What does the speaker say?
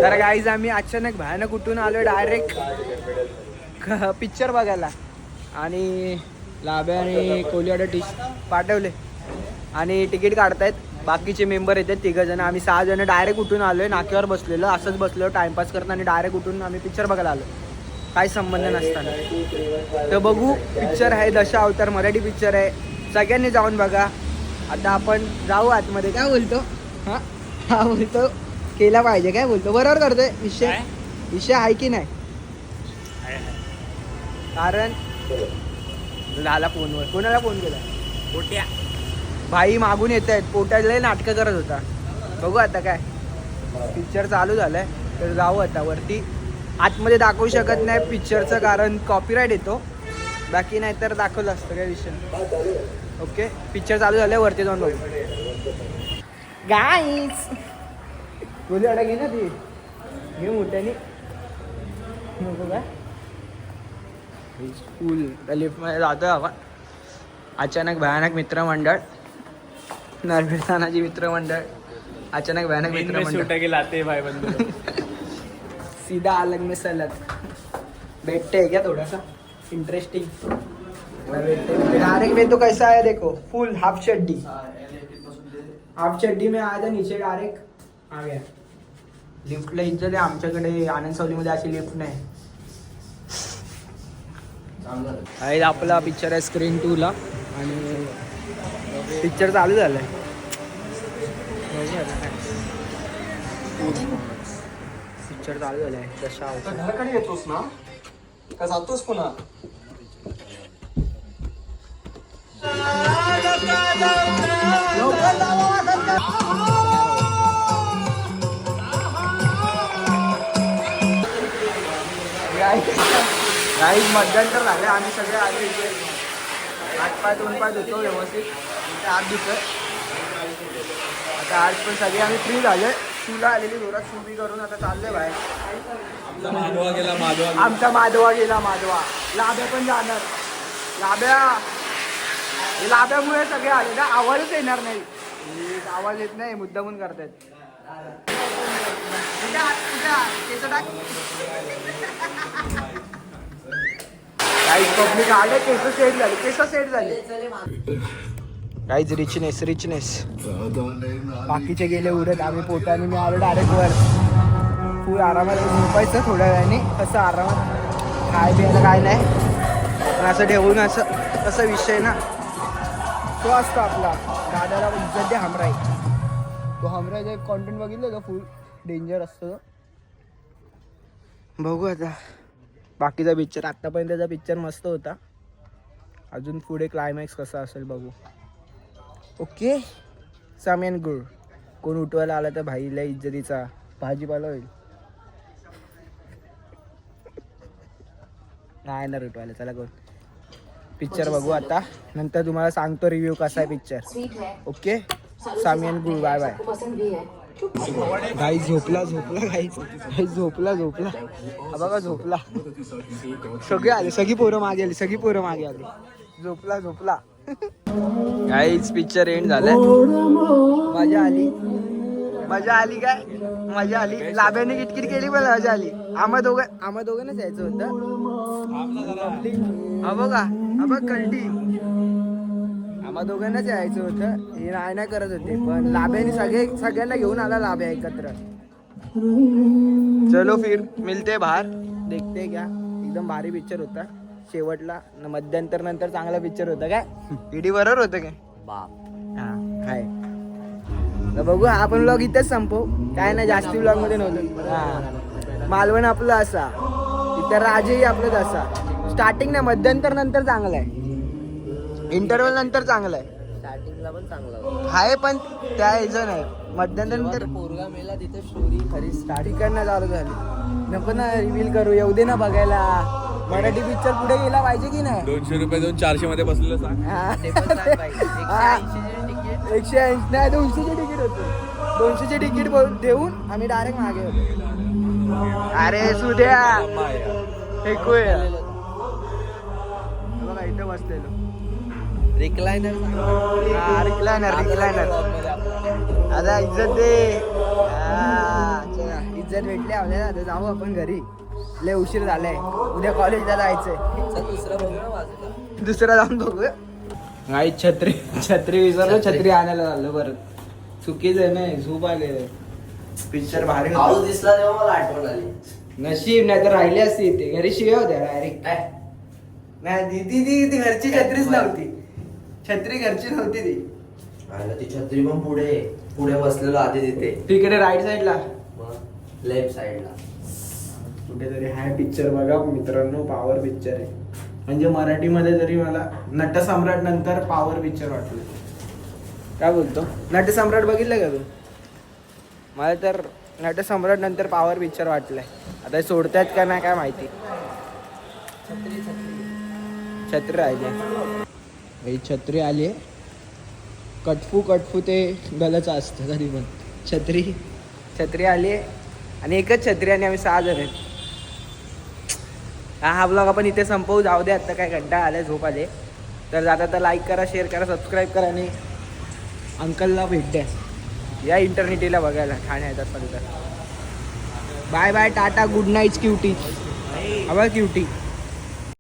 तर गाईज आम्ही अचानक भयानक उठून आलो डायरेक्ट पिक्चर बघायला. आणि लाभ्या आणि कोहलीवाडा पाठवले आणि तिकीट काढतायत. बाकीचे मेंबर येतात 3 जण. आम्ही 6 जण डायरेक्ट उठून आलोय. नाक्यावर बसलेलो, असंच बसलो टाइमपास करत आणि डायरेक्ट उठून आम्ही पिक्चर बघायला आलो, काही संबंध नसताना. तर बघू, पिक्चर आहे दशावतार, मराठी पिक्चर आहे, सगळ्यांनी जाऊन बघा. आता आपण जाऊ आतमध्ये. काय बोलतो? हा बोलतो केला पाहिजे. काय बोलतो? बरोबर करतोय. विषय आहे की नाही? कारण झाला फोनवर. कोणाला फोन केला? पोट्या भाई मागून येत आहेत. पोट्याला नाटकं करत होता. बघू आता काय, पिक्चर चालू झालंय तर जाऊ आता वरती. आतमध्ये दाखवू शकत नाही पिक्चरचं, कारण कॉपीराईट येतो. बाकी नाही तर दाखवलं असतं, काय विषय. ओके, पिक्चर चालू झालंय, वरती जाऊन बघू. गाईस बोली अडा घे ना ती, घे मोठ्याने. नको काय स्कूल लिफ्टमध्ये जातोय आपण. अचानक भयानक मित्रमंडळ, नरवीर तानाजी मित्रमंडळ, अचानक भयानक मित्रमंडळ. सीधा अलग में सलग बैठते क्या, थोड़ा सा इंटरेस्टिंग डायरेक्ट में. तो कैसा है देखो, फुल हाफ चड्डी में आया था, नीचे डायरेक्ट आ गया. लिफ्टला इज्जत आहे आमच्याकडे. आनंद सावलीमध्ये अशी लिफ्ट नाही. आपला पिक्चर आहे स्क्रीन 2 ला आणि पिक्चर चालू झालाय. पिक्चर चालू झालाय. संध्याकाळी येतोस ना का जातोस पुन्हा? गाईज मध्यंतर झाले. आम्ही सगळे आले इथे. हात पाय 2 पाय धुतो व्यवस्थित. इथे हात धुतोय आता. आज पण सगळे आम्ही फ्री झाले. शूला आलेली जोरात शूबी करून आता चाललोय बाहेर. आमचा माधवा गेला. लाभ्या पण जाणार. लाभ्यामुळे सगळे आले ना. आवाजच येणार नाही. आवाज येत नाही, मुद्दामून करतायत. गाईज पब्लिक आले. केस सेट झाले. Guys richness. बाकीचे गेले उडत. आम्ही पोटाने मी आलो डायरेक्ट वर. फुल आरामात झोपायचं थोड्या वेळाने. कसं आरामात काय प्यायला काय नाही, पण असं ठेवून असं विषय ना तो असतो आपला. दादाला इज्जत दे हमराई. तो हमराईचा एक कॉन्टेंट बघितलं का, फुल डेंजर असतो. बघू आता बाकीचा पिक्चर. आत्तापर्यंतचा पिक्चर मस्त होता. अजून पुढे क्लायमॅक्स कसा असेल बघू. ओके, साम्यान गुळ. कोण उठवायला आला तर भाईला इज्जतीचा भाजीपाला होईल. नाही ना उठवायला. चला कोण पिक्चर बघू आता. नंतर तुम्हाला सांगतो रिव्ह्यू कसा आहे पिक्चर. ओके, साम्यान गुळ. Bye bye. गाईस झोपला बघा. झोपला. सगळे आले. सगळी पोरं मागे आली. झोपला. गाईस पिक्चर एंड झालाय. मजा आली काय? मजा आली. लाभ्याने किटकिट केली पण मजा आली. आम्हा दोघांनाच यायचं होतं. हा बघ कंटी. आम्हा दोघांनाच यायचं होतं. हे नाही करत होते, पण लाभ्याने सगळ्यांना घेऊन आला. लाभ्या एकत्र. चलो फिर मिलते बाहेर. देखते क्या. एकदम भारी पिक्चर होता. शेवटला मध्यंतर नंतर चांगला पिक्चर होता. काय ईडी बरोबर होतं काय? हा काय. तर बघू, आपण व्लॉग इथेच संपवू. काय नाही, जास्ती व्लॉग मध्ये नव्हतं. हा, मालवण आपलं असा, इतर राजेही आपलंच असा. स्टार्टिंग नाही, मध्यंतर नंतर चांगलं आहे. इंटरव्हल नंतर चांगलं आहे. स्टार्टिंगला पण चांगला आहे, पण त्या ह्याचं नाही. मध्यंतर नंतर पोरगा मेला तिथे स्टोरी खरी स्टार्टिंग चालू झाली. नको ना रिव्हील करू. येऊ दे ना बघायला. मराठी पिक्चर पुढे गेला पाहिजे की नाही. 200 रुपये देऊन 400 मध्ये बसलेलं सांग. 180 नाही, 200चे तिकीट होते. 200चे तिकीट देऊन आम्ही डायरेक्ट मागे होतो. अरे सुद्या ऐकूया बघा, इथं बसलेलो. रिक्लायनर. आता इज्जत दे. इज्जत भेटली आपल्याला तर जाऊ आपण घरी. लय उशीर झालाय, उद्या कॉलेजला जायचंय. दुसरा जाऊन बघूया. नाही छत्री छत्री विसरलो, छत्री आणायला झालं परत. चुकीचं नाही, झोप आले. पिक्चर भारी होता. दिसला तेव्हा मला आठवण आली. नशीब नाही तर राहिली असती इथे. घरी शिव्या होत्या डायरेक्ट. नाही ती घरची छत्रीच नव्हती. छत्री घरची नव्हती ती. ती छत्री पण पुढे बसलेलो आधी तिथे. तिकडे राईट साईडला लेफ्ट साइडला कुठेतरी हाय पिक्चर बघा मित्रांनो. पॉवर पिक्चर आहे. म्हणजे मराठीमध्ये तरी मला नटसम्राट नंतर पॉवर पिक्चर वाटलं. काय बोलतो? नटसम्राट बघितलं का तू? मला तर नटसम्राट नंतर पॉवर पिक्चर वाटलंय. आता सोडतायत का नाही काय माहिती. छत्री राहिली. ही छत्री आली. कटफू ते गलच असतं कधी पण. छत्री आली आणि एकच छत्री आणि आम्ही 6 जण आहेत. हा ब्लॉग आपण इथे संपवू. जाऊ दे, आता काय घंटा आले, झोप आले. तर जाता तर लाईक करा, शेअर करा, सबस्क्राईब करा आणि अंकलला भेट द्या. या इंटरनेटीला बघायला ठाणे येत असेल तर. Bye bye, tata, good night cutie. हवा क्युटी.